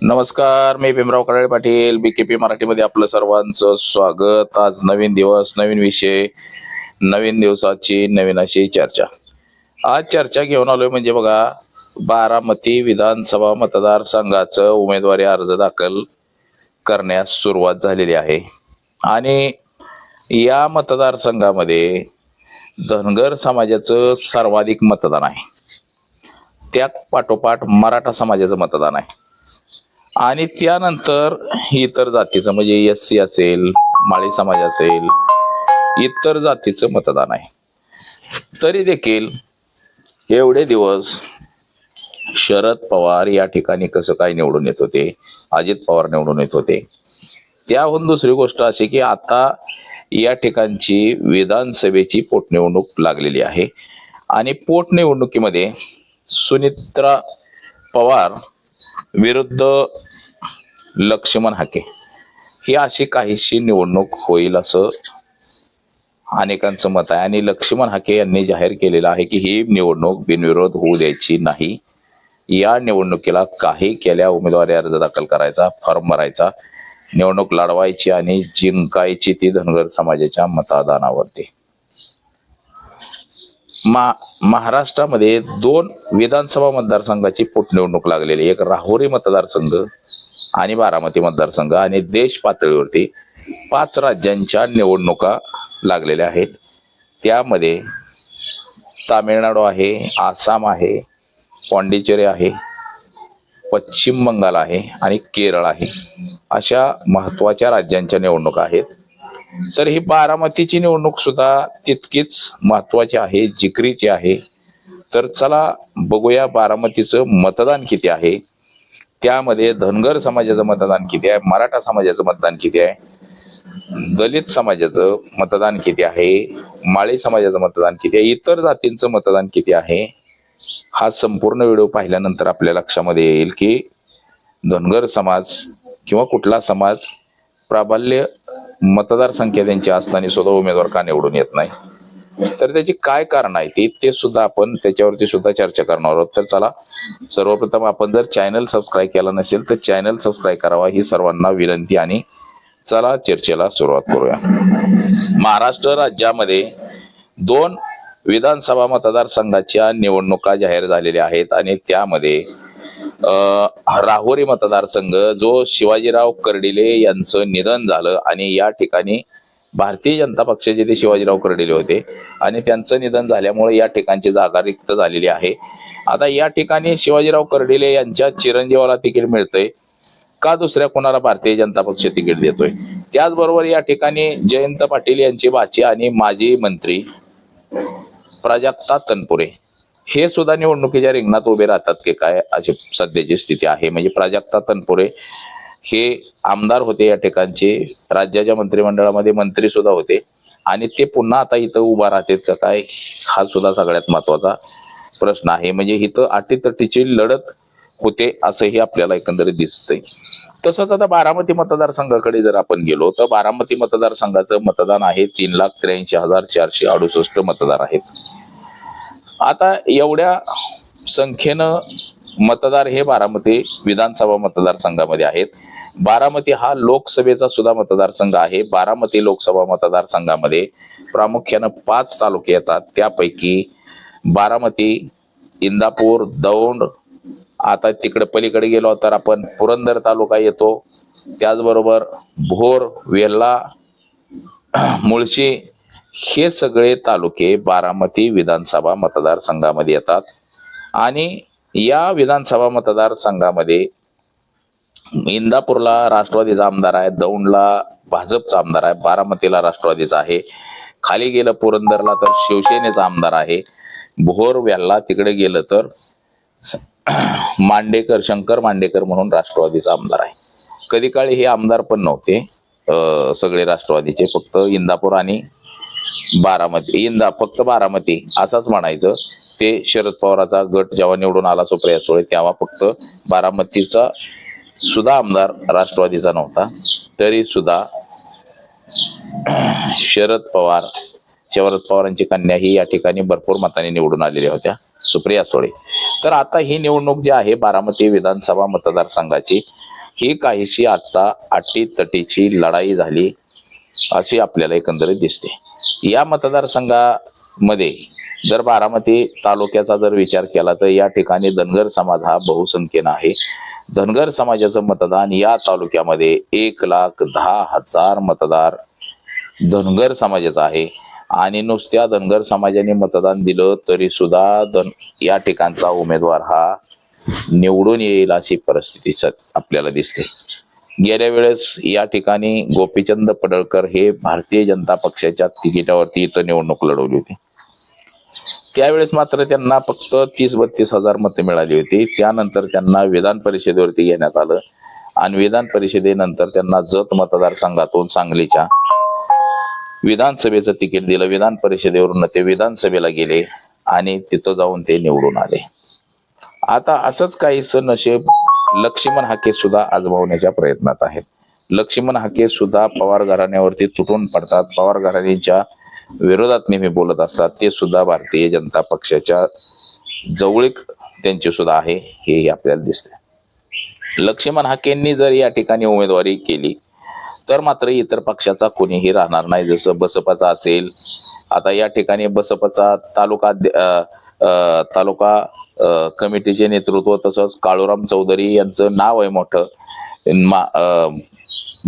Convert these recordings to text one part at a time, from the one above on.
नमस्कार, मी भीमराव कराळे पाटील BKP मराठीमध्ये आपलं सर्वांचं स्वागत. आज नवीन दिवस, नवीन विषय, नवीन दिवसाची नवीन अशी चर्चा. आज चर्चा घेऊन आलोय म्हणजे बघा, बारामती विधानसभा मतदारसंघाचं उमेदवारी अर्ज दाखल करण्यास सुरुवात झालेली आहे आणि या मतदारसंघामध्ये धनगर समाजाचं सर्वाधिक मतदान आहे. त्या पाठोपाठ मराठा समाजाचं मतदान आहे आणि त्यानंतर इतर जातीचं म्हणजे SC असेल, माळी समाज असेल, इतर जातीचं मतदान आहे. तरी देखील एवढे दिवस शरद पवार या ठिकाणी कसं काय निवडून येत होते, अजित पवार निवडून येत होते. त्याहून दुसरी गोष्ट अशी की आता या ठिकाणची विधानसभेची पोटनिवडणूक लागलेली आहे आणि पोटनिवडणुकीमध्ये सुनित्रा पवार विरुद्ध लक्ष्मण हाके ही अशी काहीशी निवडणूक होईल असं अनेकांचं मत आहे आणि लक्ष्मण हाके यांनी जाहीर केलेलं आहे की ही निवडणूक बिनविरोध होऊ द्यायची नाही. या निवडणुकीला काही केल्या उमेदवारी अर्ज दाखल करायचा, फॉर्म भरायचा, निवडणूक लढवायची आणि जिंकायची ती धनगर समाजाच्या मतदानावरती. महाराष्ट्रामध्ये 2 विधानसभा मतदारसंघाची पोटनिवडणूक लागलेली, एक राहुरी मतदारसंघ आणि बारामती मतदारसंघ, आणि देश पातळीवरती 5 राज्यांच्या निवडणुका लागलेल्या आहेत. त्यामध्ये तामिळनाडू आहे, आसाम आहे, पॉंडिचेरी आहे, पश्चिम बंगाल आहे आणि केरळ आहे. अशा महत्वाच्या राज्यांच्या निवडणुका आहेत. तर ही बारामतीची निवडणूक सुद्धा तितकीच महत्वाची आहे, जिकरीची आहे. तर चला बघूया बारामतीचं मतदान किती आहे, त्यामध्ये धनगर समाजाचं मतदान किती आहे, मराठा समाजाचं मतदान किती आहे, दलित समाजाचं मतदान किती आहे, माळी समाजाचं मतदान किती आहे, इतर जातींचं मतदान किती आहे. हा संपूर्ण व्हिडिओ पाहिल्यानंतर आपल्या लक्षामध्ये येईल की धनगर समाज किंवा कुठला समाज प्राबल्य मतदारसंख्या त्यांची असताना सुद्धा उमेदवार का निवडून येत नाही, तर त्याची काय कारण आहे ते सुद्धा आपण त्याच्यावरती सुद्धा चर्चा करणार आहोत. तर चला, सर्वप्रथम आपण जर चॅनल सबस्क्राईब केला नसेल तर चॅनल सबस्क्राईब करावा ही सर्वांना विनंती आणि चला चर्चेला सुरुवात करूया. महाराष्ट्र राज्यामध्ये 2 विधानसभा मतदारसंघाच्या निवडणुका जाहीर झालेल्या आहेत आणि त्यामध्ये राहुरी मतदारसंघ जो शिवाजीराव कर्डिले यांचं निधन झालं आणि या ठिकाणी भारतीय जनता पक्षाचे ते शिवाजीराव कर्डिले होते आणि त्यांचं निधन झाल्यामुळे या ठिकाणची जागा रिक्त झालेली आहे. आता या ठिकाणी शिवाजीराव कर्डिले यांच्या चिरंजीवाला तिकीट मिळतंय का दुसऱ्या कोणाला भारतीय जनता पक्ष तिकीट देतोय. त्याचबरोबर या ठिकाणी जयंत पाटील यांची भाची आणि माजी मंत्री प्राजक्ता तनपुरे हे सुद्धा निवडणुकीच्या रिंगणात उभे राहतात की काय अशी सध्याची स्थिती आहे. म्हणजे प्राजक्ता तनपुरे हे आमदार होते, या ठिकाणचे राज्याच्या मंत्रिमंडळामध्ये मंत्री सुद्धा होते आणि ते पुन्हा आता इथं उभा राहतात का काय, हा सुद्धा सगळ्यात महत्वाचा प्रश्न आहे. म्हणजे इथं अटीतटीची लढत होते असंही आपल्याला एकंदरीत दिसतंय. तसंच आता बारामती मतदारसंघाकडे जर आपण गेलो तर बारामती मतदारसंघाचं मतदान आहे 3,83,468 मतदार आहेत. आता एवढ्या संख्येनं मतदार हे बारामती विधानसभा मतदारसंघामध्ये आहेत. बारामती हा लोकसभेचा सुद्धा मतदारसंघ आहे. बारामती लोकसभा मतदारसंघामध्ये प्रामुख्यानं 5 तालुके येतात. त्यापैकी बारामती, इंदापूर, दौंड, आता तिकडे पलीकडे गेलो तर आपण पुरंदर तालुका येतो, त्याचबरोबर भोर, वेल्हा, मुळशी हे सगळे तालुके बारामती विधानसभा मतदारसंघामध्ये येतात. आणि या विधानसभा मतदारसंघामध्ये इंदापूरला राष्ट्रवादीचा आमदार आहे, दौंडला भाजपचा आमदार आहे, बारामतीला राष्ट्रवादीचा आहे, खाली गेलं पुरंदरला तर शिवसेनेचा आमदार आहे, भोर, वेल्हा तिकडे गेलं तर मांडेकर, शंकर मांडेकर म्हणून राष्ट्रवादीचा आमदार आहे. कधी काळी हे आमदार पण नव्हते सगळे राष्ट्रवादीचे, फक्त इंदापूर आणि बारामती, फक्त बारामती असाच म्हणायचं. ते शरद पवाराचा गट जेव्हा निवडून आला सुप्रिया सुळे तेव्हा फक्त बारामतीचा सुद्धा आमदार राष्ट्रवादीचा नव्हता. तरी सुद्धा शरद पवारांची कन्या ही या ठिकाणी भरपूर मतांनी निवडून आलेल्या होत्या, सुप्रिया सुळे. तर आता ही निवडणूक जी आहे बारामती विधानसभा मतदारसंघाची, ही काहीशी आता अटीतटीची लढाई झाली अशी आपल्याला एकंदरीत दिसते। या मतदारसंघामध्ये जर बारामती तालुक्याचा जर विचार केला तर या ठिकाणी धनगर समाज हा बहुसंख्येनं आहे। धनगर समाजाचं मतदान या तालुक्यामध्ये 1,10,000 मतदार धनगर समाजाचा आहे आणि नुसत्या धनगर समाजाने मतदान दिलं तरी सुद्धा या ठिकाणचा उमेदवार हा निवडून येईल अशी परिस्थिती आपल्याला दिसते। गेल्या वेळेस या ठिकाणी गोपीचंद पडळकर हे भारतीय जनता पक्षाच्या तिकिटावरती इथं निवडणूक लढवली होती। त्यावेळेस मात्र त्यांना फक्त 30-32 हजार मते मिळाली होती। त्यानंतर त्यांना विधान परिषदेवरती घेण्यात आलं आणि विधान परिषदेनंतर त्यांना जत मतदारसंघातून सांगलीच्या विधानसभेचं तिकीट दिलं। विधान परिषदेवरून ते विधानसभेला गेले आणि तिथं जाऊन ते निवडून आले। आता असंच काहीसं नशीब लक्ष्मण हाके सुद्धा आजमावण्याच्या प्रयत्नात आहेत। लक्ष्मण हाके सुद्धा पवार घराण्यावरती तुटून पडतात, पवार घराण्याच्या विरोधात नेहमी बोलत असतात। ते सुद्धा भारतीय जनता पक्षाच्या जवळीक त्यांची सुद्धा आहे हे आपल्याला दिसते। लक्ष्मण हाकेंनी जर या ठिकाणी उमेदवारी केली तर मात्र इतर पक्षाचा कोणीही राहणार नाही, जसं बसपाचा असेल। आता या ठिकाणी बसपाचा तालुका कमिटीचे नेतृत्व तसंच काळूराम चौधरी यांचं नाव आहे मोठं।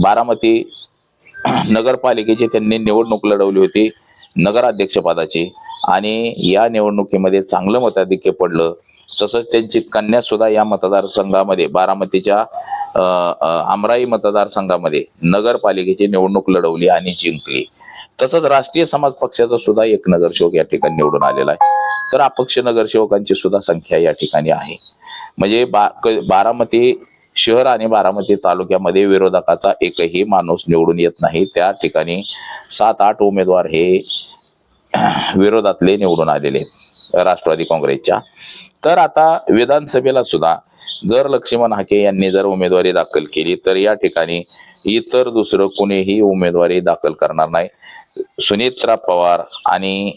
बारामती नगरपालिकेची त्यांनी निवडणूक लढवली होती नगराध्यक्षपदाची आणि या निवडणुकीमध्ये चांगलं मताधिक्य पडलं। तसंच त्यांची कन्या सुद्धा या मतदारसंघामध्ये बारामतीच्या आमराई मतदारसंघामध्ये नगरपालिकेची निवडणूक लढवली आणि जिंकली। तसंच राष्ट्रीय समाज पक्षाचा सुद्धा एक नगरसेवक या ठिकाणी निवडून आलेला आहे। तर अपक्ष नगरसेवकांची सुद्धा संख्या या ठिकाणी आहे। म्हणजे बारामती शहर आणि बारामती तालुक्यामध्ये विरोधकाचा एकही माणूस निवडून येत नाही। त्या ठिकाणी 7-8 उमेदवार हे विरोधातले निवडून आलेले राष्ट्रवादी काँग्रेसच्या। तर आता विधानसभेला सुद्धा जर लक्ष्मण हाके यांनी जर उमेदवारी दाखल केली तर या ठिकाणी इतर दुसरं कोणीही उमेदवारी दाखल करणार नाही। सुनेत्रा पवार आणि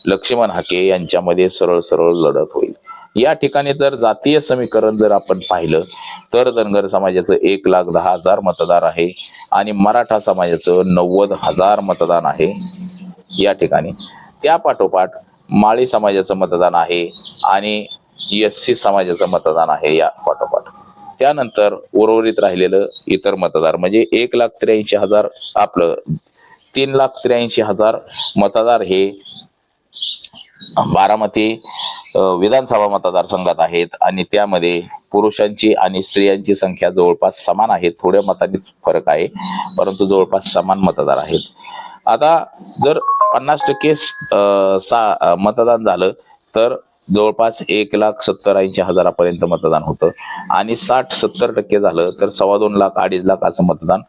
लक्ष्मण हाके यांच्यामध्ये सरळ सरळ लढत होईल। या ठिकाणी जर जातीय समीकरण जर आपण पाहिलं तर धनगर समाजाचं 1,10,000 मतदार आहे आणि मराठा समाजाचं 90,000 मतदान आहे या ठिकाणी। त्या पाठोपाठ माळी समाजाचं मतदान आहे आणि SC समाजाचं मतदान आहे या पाठोपाठ। त्यानंतर उर्वरित राहिलेलं इतर मतदार म्हणजे 1,83,000 आपलं 3,83,000 मतदार हे बारामती विधानसभा मतदारसंघात आहेत आणि त्यामध्ये पुरुषांची आणि स्त्रियांची संख्या जवळपास समान आहे। थोड्या मतांनी फरक आहे परंतु जवळपास समान मतदार आहेत। आता जर 50% मतदान झालं तर जवळपास 1,70,80,000 पर्यंत मतदान होतं आणि 60-70% झालं तर 2.25 लाख 2.5 लाख असं मतदान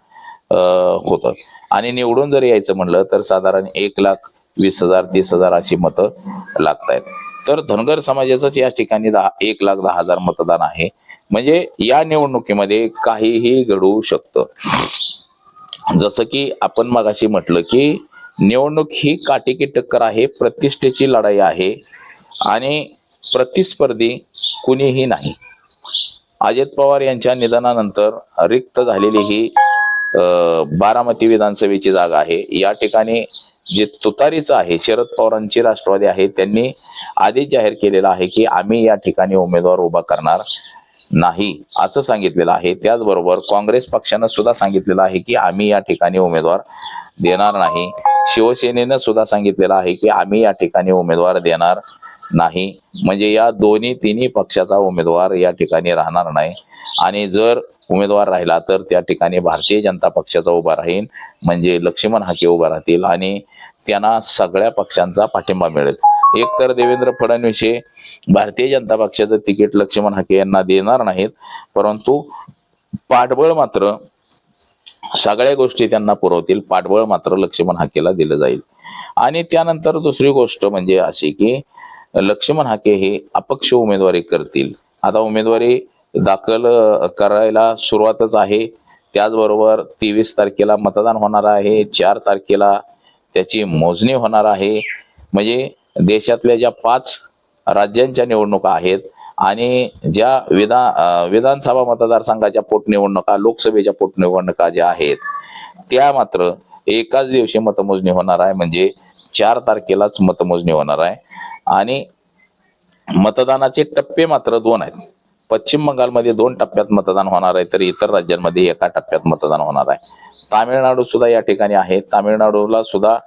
होतं आणि निवडून जर यायचं म्हणलं तर साधारण 1,20,000 30,000 अशी मतं लागतायत। तर धनगर समाजाचंच या ठिकाणी 1,10,000 मतदान आहे। म्हणजे या निवडणुकीमध्ये काहीही घडू शकतं। जसं की आपण मगाशी म्हटलं की निवडणूक ही काटेकी टक्कर आहे, प्रतिष्ठेची लढाई आहे आणि प्रतिस्पर्धी कुणीही नाही। अजित पवार यांच्या निधनानंतर रिक्त झालेली ही बारामती विधानसभेची जागा आहे। या ठिकाणी जे तुतारीचं आहे शरद पवारांची राष्ट्रवादी आहे त्यांनी आधीच जाहीर केलेलं आहे की आम्ही या ठिकाणी उमेदवार उभा करणार नाही असं सांगितलेलं आहे। त्याचबरोबर काँग्रेस पक्षानं सुद्धा सांगितलेलं आहे की आम्ही या ठिकाणी उमेदवार देणार नाही। शिवसेनेनं सुद्धा सांगितलेलं आहे की आम्ही या ठिकाणी उमेदवार देणार नाही। म्हणजे या तिन्ही पक्षाचा उमेदवार या ठिकाणी राहणार नाही आणि जर उमेदवार राहिला तर त्या ठिकाणी भारतीय जनता पक्षाचा उभा राहील म्हणजे लक्ष्मण हाके उभा राहतील आणि त्यांना सगळ्या पक्षांचा पाठिंबा मिळेल। एकतर देवेंद्र फडणवीस हे भारतीय जनता पक्षाचं तिकीट लक्ष्मण हाके यांना देणार नाहीत परंतु पाठबळ मात्र सगळ्या गोष्टी त्यांना पुरवतील, पाठबळ मात्र लक्ष्मण हाकेला दिलं जाईल। आणि त्यानंतर दुसरी गोष्ट म्हणजे अशी की लक्ष्मण हाके हे अपक्ष उमेदवारी करतील। आता उमेदवारी दाखल करायला सुरुवातच आहे। त्याचबरोबर 23 तारखेला मतदान होणार आहे, 4 तारखेला त्याची मोजणी होणार आहे। म्हणजे देशातल्या ज्या 5 राज्यांच्या निवडणुका आहेत आणि ज्या विधानसभा मतदारसंघाच्या पोटनिवडणुका, लोकसभेच्या पोटनिवडणुका ज्या आहेत त्या मात्र एकाच दिवशी मतमोजणी होणार आहे, म्हणजे 4 तारखेलाच मतमोजणी होणार आहे. आणि मतदानाचे टप्पे मात्र 2 आहेत. पश्चिम बंगालमध्ये 2 टप्प्यात मतदान होणार आहे, तर इतर राज्यांमध्ये एका टप्प्यात मतदान होणार आहे. तामिळनाडू सुद्धा या ठिकाणी आहे. तामिळनाडूला सुद्धा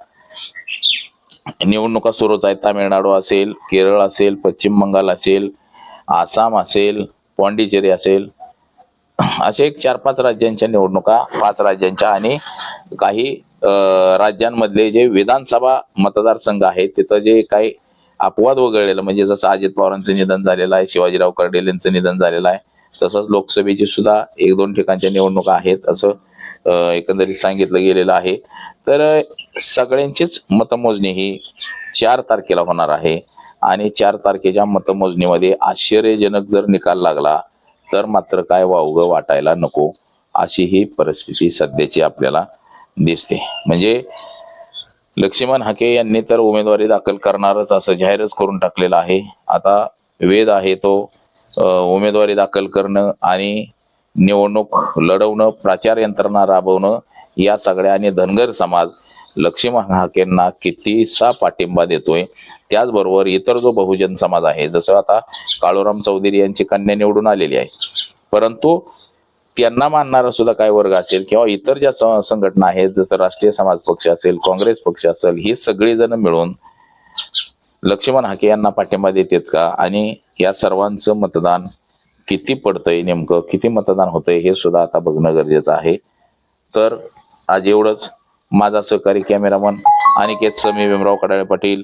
निवडणुका सुरूच आहेत. तामिळनाडू असेल, केरळ असेल, पश्चिम बंगाल असेल, आसाम असेल, पॉंडिचेरी असेल, असे एक 4-5 राज्यांच्या निवडणुका, 5 राज्यांच्या आणि काही राज्यांमधले जे विधानसभा मतदारसंघ आहेत तिथं जे काही अपवाद वगळलेलं, म्हणजे जसं अजित पवारांचं निधन झालेलं आहे, शिवाजीराव कर्डिल यांचं निधन झालेलं आहे, तसंच लोकसभेची सुद्धा 1-2 ठिकाणच्या निवडणुका आहेत असं एकंदरीत सांगितलं गेलेलं आहे. तर सगळ्यांचीच मतमोजणी ही 4 तारखेला होणार आहे. आणि 4 तारखेच्या मतमोजणीमध्ये आश्चर्यजनक जर निकाल लागला तर मात्र काय वावगं वाटायला नको, अशी ही परिस्थिती सध्याची आपल्याला दिसते. म्हणजे लक्ष्मण हाके यांनी तर उमेदवारी दाखल करणारच असं जाहीरच करून टाकलेलं आहे. आता वेद आहे तो उमेदवारी दाखल करणं आणि निवडणूक लढवणं, प्रचार यंत्रणा राबवणं, या सगळ्या. आणि धनगर समाज लक्ष्मण हाकेंना कितीसा पाठिंबा देतोय. त्याचबरोबर इतर जो बहुजन समाज आहे, जसं आता काळूराम चौधरी यांची कन्या निवडून आलेली आहे, परंतु त्यांना मानणारा सुद्धा काय वर्ग असेल किंवा इतर ज्या संघटना आहेत, जसं राष्ट्रीय समाज पक्ष असेल, काँग्रेस पक्ष असेल, ही सगळी जण मिळून लक्ष्मण हाके यांना पाठिंबा देतात का, आणि या सर्वांचं मतदान किती पडतंय, नेमकं किती मतदान होतंय हे सुद्धा आता बघणं गरजेचं आहे. तर आज एवढंच. माझा सहकारी कॅमेरामन अनिकेत समी, भीमराव कडाळे पाटील,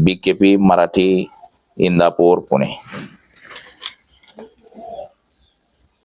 BKP मराठी, इंदापूर, पुणे.